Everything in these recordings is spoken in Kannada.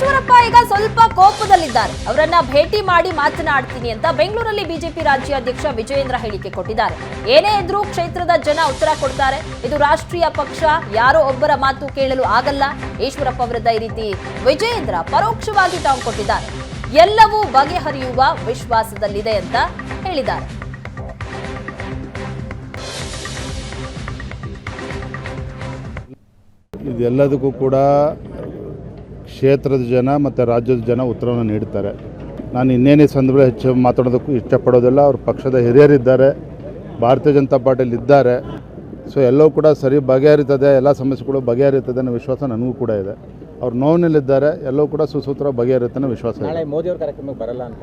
ಈಶ್ವರಪ್ಪ ಈಗ ಸ್ವಲ್ಪ ಕೋಪದಲ್ಲಿದ್ದಾರೆ. ಅವರನ್ನ ಭೇಟಿ ಮಾಡಿ ಮಾತನಾಡ್ತೀನಿ ಅಂತ ಬೆಂಗಳೂರಲ್ಲಿ ಬಿಜೆಪಿ ರಾಜ್ಯಾಧ್ಯಕ್ಷ ವಿಜಯೇಂದ್ರ ಹೇಳಿಕೆ ಕೊಟ್ಟಿದ್ದಾರೆ. ಏನೇ ಇದ್ರೂ ಕ್ಷೇತ್ರದ ಜನ ಉತ್ತರ ಕೊಡ್ತಾರೆ. ಇದು ರಾಷ್ಟ್ರೀಯ ಪಕ್ಷ, ಯಾರೋ ಒಬ್ಬರ ಮಾತು ಕೇಳಲು ಆಗಲ್ಲ. ಈಶ್ವರಪ್ಪ ವಿರುದ್ಧ ಈ ರೀತಿ ವಿಜಯೇಂದ್ರ ಪರೋಕ್ಷವಾಗಿ ಟಾಂಗ್ ಕೊಟ್ಟಿದ್ದಾರೆ. ಎಲ್ಲವೂ ಬಗೆಹರಿಯುವ ವಿಶ್ವಾಸದಲ್ಲಿದೆ ಅಂತ ಹೇಳಿದ್ದಾರೆ. ಇದೆಲ್ಲದಕ್ಕೂ ಕೂಡ ಕ್ಷೇತ್ರದ ಜನ ಮತ್ತು ರಾಜ್ಯದ ಜನ ಉತ್ತರವನ್ನು ನೀಡ್ತಾರೆ. ನಾನು ಇನ್ನೇನೇ ಸಂದರ್ಭ ಹೆಚ್ಚು ಮಾತಾಡೋದಕ್ಕೂ ಇಷ್ಟಪಡೋದಿಲ್ಲ. ಅವ್ರ ಪಕ್ಷದ ಹಿರಿಯರಿದ್ದಾರೆ, ಭಾರತೀಯ ಜನತಾ ಪಾರ್ಟಿಯಲ್ಲಿ ಇದ್ದಾರೆ. ಸೊ ಎಲ್ಲವೂ ಕೂಡ ಸರಿ ಬಗೆಹರಿತದೆ, ಎಲ್ಲ ಸಮಸ್ಯೆಗಳು ಬಗೆಹರಿತದೆ ಅನ್ನೋ ವಿಶ್ವಾಸ ನನಗೂ ಕೂಡ ಇದೆ. ಅವ್ರು ನೋವಿನಲ್ಲಿದ್ದಾರೆ, ಎಲ್ಲವೂ ಕೂಡ ಸುಸೂತ್ರ ಬಗೆಹರಿಯುತ್ತೆ ಅನ್ನೋ ವಿಶ್ವಾಸ ಇದೆ. ಮೋದಿ ಅವರ ಕಾರ್ಯಕ್ರಮಕ್ಕೆ ಬರಲ್ಲ ಅಂತ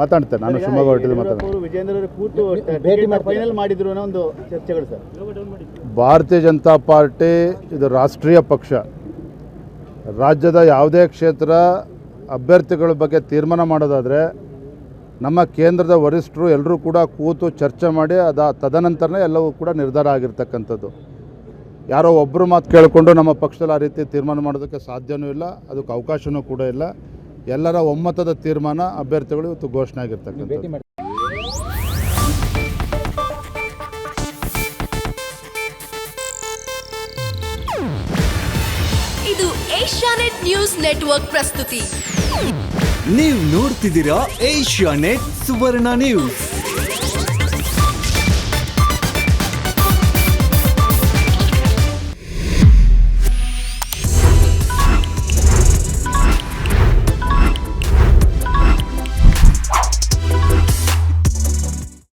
ಮಾತಾಡ್ತೇನೆ. ನಾನು ಶಿವಮೊಗ್ಗ ಹೊರಟಿದ್ದು ವಿಜೇಂದ್ರ ಕೂತು ಭೇಟಿ ಫೈನಲ್ ಮಾಡಿದ್ರು ಅನ್ನೋ ಒಂದು ಚರ್ಚೆಗಳು ಸರ್. ಭಾರತೀಯ ಜನತಾ ಪಾರ್ಟಿ ಇದು ರಾಷ್ಟ್ರೀಯ ಪಕ್ಷ. ರಾಜ್ಯದ ಯಾವುದೇ ಕ್ಷೇತ್ರ ಅಭ್ಯರ್ಥಿಗಳ ಬಗ್ಗೆ ತೀರ್ಮಾನ ಮಾಡೋದಾದರೆ ನಮ್ಮ ಕೇಂದ್ರದ ವರಿಷ್ಠರು ಎಲ್ಲರೂ ಕೂಡ ಕೂತು ಚರ್ಚೆ ಮಾಡಿ ತದನಂತರನೇ ಎಲ್ಲವೂ ಕೂಡ ನಿರ್ಧಾರ ಆಗಿರ್ತಕ್ಕಂಥದ್ದು. ಯಾರೋ ಒಬ್ಬರು ಮಾತು ಕೇಳಿಕೊಂಡು ನಮ್ಮ ಪಕ್ಷದಲ್ಲಿ ಆ ರೀತಿ ತೀರ್ಮಾನ ಮಾಡೋದಕ್ಕೆ ಸಾಧ್ಯವೂ ಇಲ್ಲ, ಅದಕ್ಕೆ ಅವಕಾಶವೂ ಕೂಡ ಇಲ್ಲ. ಎಲ್ಲರ ಒಮ್ಮತದ ತೀರ್ಮಾನ ಅಭ್ಯರ್ಥಿಗಳು ಇವತ್ತು ಘೋಷಣೆ ಆಗಿರ್ತಕ್ಕಂಥದ್ದು. ಇದು ಏಷ್ಯಾನೆಟ್ ನ್ಯೂಸ್ ನೆಟ್ವರ್ಕ್ ಪ್ರಸ್ತುತಿ. ನೀವು ನೋಡ್ತಿದ್ದೀರಾ ಏಷ್ಯಾನೆಟ್ ಸುವರ್ಣ ನ್ಯೂಸ್.